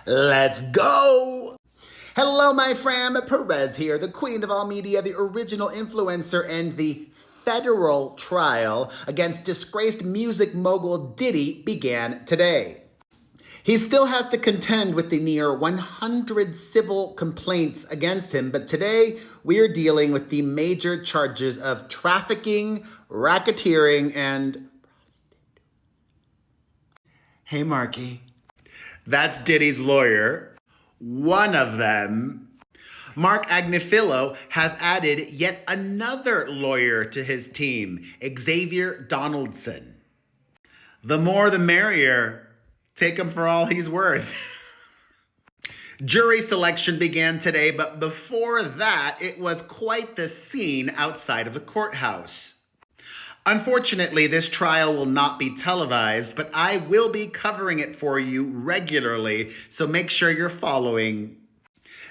Let's go! Hello, my fam. Perez here, the queen of all media, the original influencer, and the federal trial against disgraced music mogul Diddy began today. He still has to contend with the near 100 civil complaints against him, but today we are dealing with the major charges of trafficking, racketeering, and... Hey, Marky. That's Diddy's lawyer. One of them. Mark Agnifilo has added yet another lawyer to his team, Xavier Donaldson. The more the merrier. Take him for all he's worth. Jury selection began today, but before that, it was quite the scene outside of the courthouse. Unfortunately, this trial will not be televised, but I will be covering it for you regularly, so make sure you're following.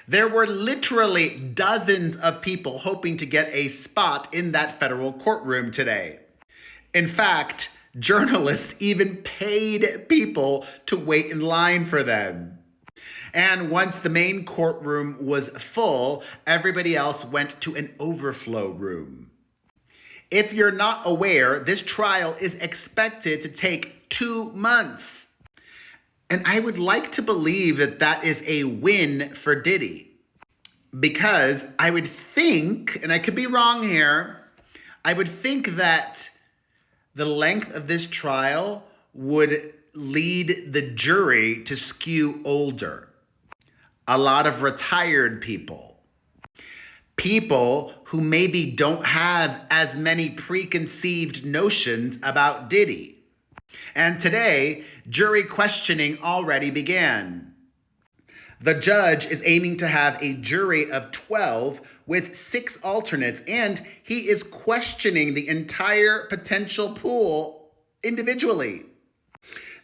There were literally dozens of people hoping to get a spot in that federal courtroom today. In fact, journalists even paid people to wait in line for them. And once the main courtroom was full, everybody else went to an overflow room. If you're not aware, this trial is expected to take 2 months. And I would like to believe that that is a win for Diddy. Because I would think, and I could be wrong here, I would think that the length of this trial would lead the jury to skew older. A lot of retired people. People who maybe don't have as many preconceived notions about Diddy. And today, jury questioning already began. The judge is aiming to have a jury of 12 with 6 alternates, and he is questioning the entire potential pool individually.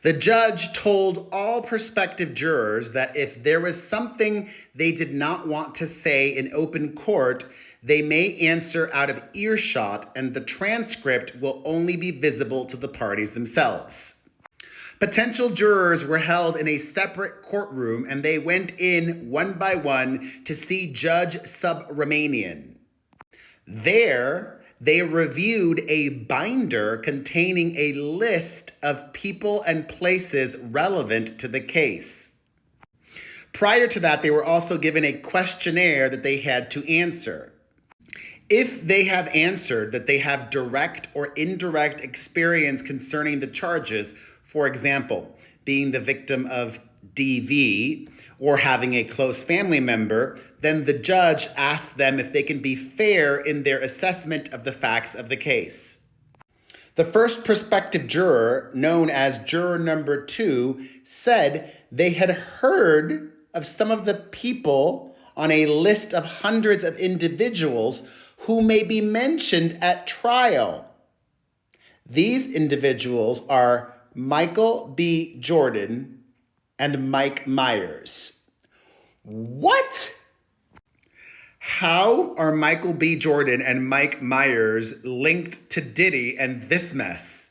The judge told all prospective jurors that if there was something they did not want to say in open court, they may answer out of earshot, and the transcript will only be visible to the parties themselves. Potential jurors were held in a separate courtroom, and they went in one by one to see Judge Subramanian. There, they reviewed a binder containing a list of people and places relevant to the case. Prior to that, they were also given a questionnaire that they had to answer. If they have answered that they have direct or indirect experience concerning the charges, for example, being the victim of DV or having a close family member, then the judge asks them if they can be fair in their assessment of the facts of the case. The first prospective juror, known as juror number 2, said they had heard of some of the people on a list of hundreds of individuals who may be mentioned at trial. These individuals are Michael B. Jordan and Mike Myers. What? How are Michael B. Jordan and Mike Myers linked to Diddy and this mess?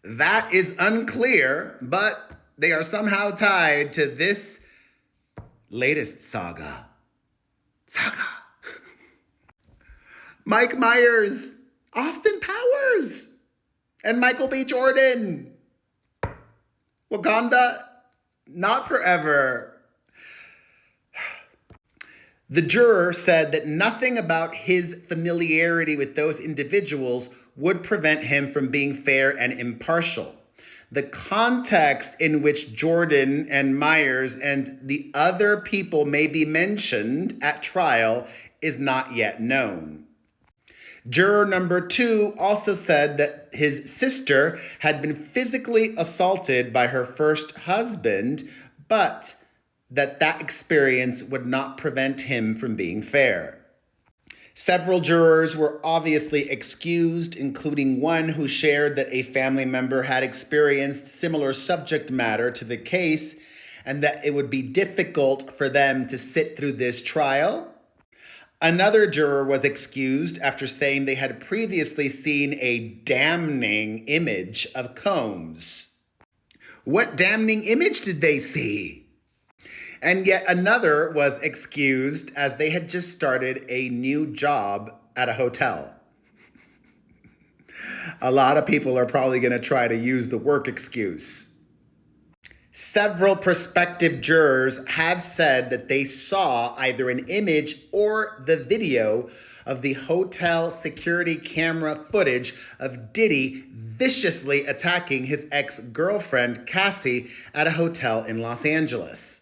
That is unclear, but they are somehow tied to this latest saga. Mike Myers, Austin Powers, and Michael B. Jordan. Wakanda, not forever. The juror said that nothing about his familiarity with those individuals would prevent him from being fair and impartial. The context in which Jordan and Myers and the other people may be mentioned at trial is not yet known. Juror number 2 also said that his sister had been physically assaulted by her first husband, but that experience would not prevent him from being fair. Several jurors were obviously excused, including one who shared that a family member had experienced similar subject matter to the case and that it would be difficult for them to sit through this trial. Another juror was excused after saying they had previously seen a damning image of Combs. What damning image did they see? And yet another was excused as they had just started a new job at a hotel. A lot of people are probably going to try to use the work excuse. Several prospective jurors have said that they saw either an image or the video of the hotel security camera footage of Diddy viciously attacking his ex-girlfriend, Cassie, at a hotel in Los Angeles.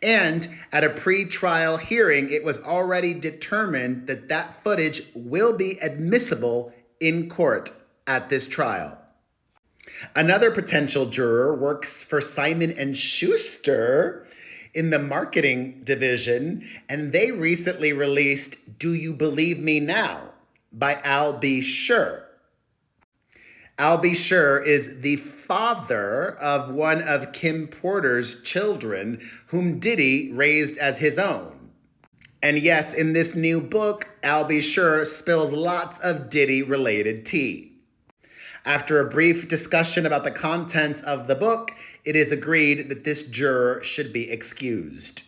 And at a pre-trial hearing, it was already determined that that footage will be admissible in court at this trial. Another potential juror works for Simon & Schuster in the marketing division, and they recently released Do You Believe Me Now by Al B. Sure. Al B. Sure is the father of one of Kim Porter's children, whom Diddy raised as his own. And yes, in this new book, Al B. Sure spills lots of Diddy-related tea. After a brief discussion about the contents of the book, it is agreed that this juror should be excused.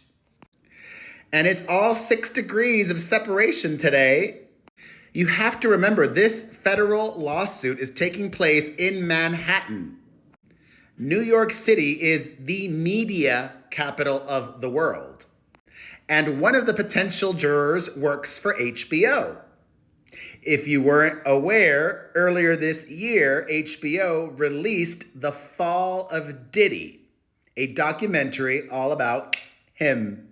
And it's all 6 degrees of separation today. You have to remember, this federal lawsuit is taking place in Manhattan. New York City is the media capital of the world. And one of the potential jurors works for HBO. If you weren't aware, earlier this year, HBO released The Fall of Diddy, a documentary all about him.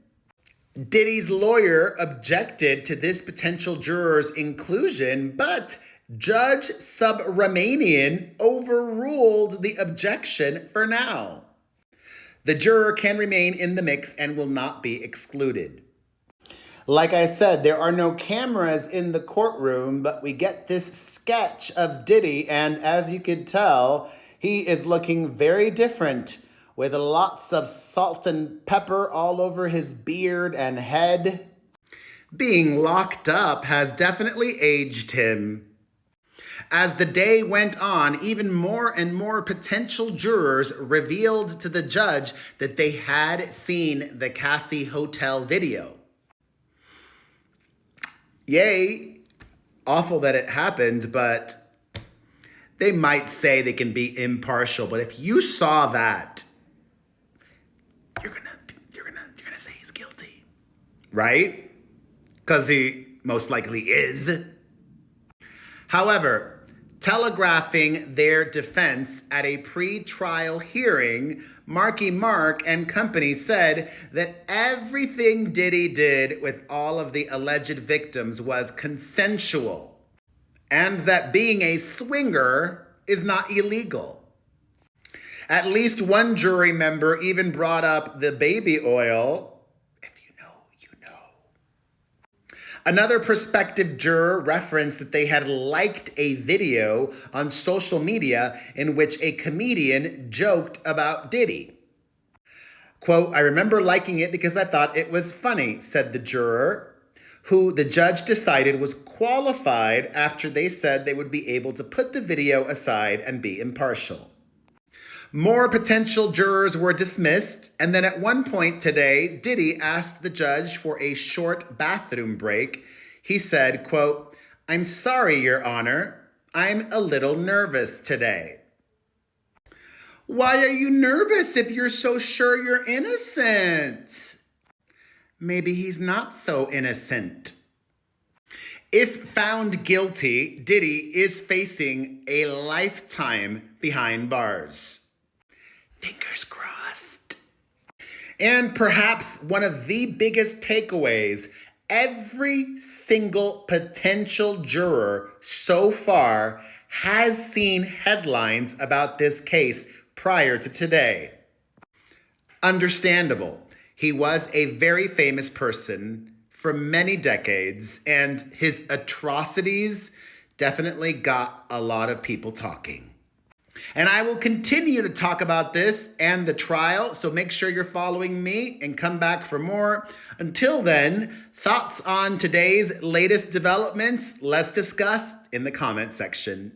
Diddy's lawyer objected to this potential juror's inclusion, but Judge Subramanian overruled the objection for now. The juror can remain in the mix and will not be excluded. Like I said, there are no cameras in the courtroom, but we get this sketch of Diddy, and as you can tell, he is looking very different, with lots of salt and pepper all over his beard and head. Being locked up has definitely aged him. As the day went on, even more and more potential jurors revealed to the judge that they had seen the Cassie Hotel video. Yay, awful that it happened, but they might say they can be impartial. But if you saw that, you're gonna say he's guilty, right? Because he most likely is. However, telegraphing their defense at a pre-trial hearing, Marky Mark and company said that everything Diddy did with all of the alleged victims was consensual, and that being a swinger is not illegal. At least one jury member even brought up the baby oil. If you know, you know. Another prospective juror referenced that they had liked a video on social media in which a comedian joked about Diddy. Quote, "I remember liking it because I thought it was funny," said the juror, who the judge decided was qualified after they said they would be able to put the video aside and be impartial. More potential jurors were dismissed, and then at one point today, Diddy asked the judge for a short bathroom break. He said, quote, "I'm sorry, Your Honor. I'm a little nervous today." Why are you nervous if you're so sure you're innocent? Maybe he's not so innocent. If found guilty, Diddy is facing a lifetime behind bars. Fingers crossed. And perhaps one of the biggest takeaways, every single potential juror so far has seen headlines about this case prior to today. Understandable. He was a very famous person for many decades, and his atrocities definitely got a lot of people talking. And I will continue to talk about this and the trial, so make sure you're following me and come back for more. Until then, thoughts on today's latest developments? Let's discuss in the comment section.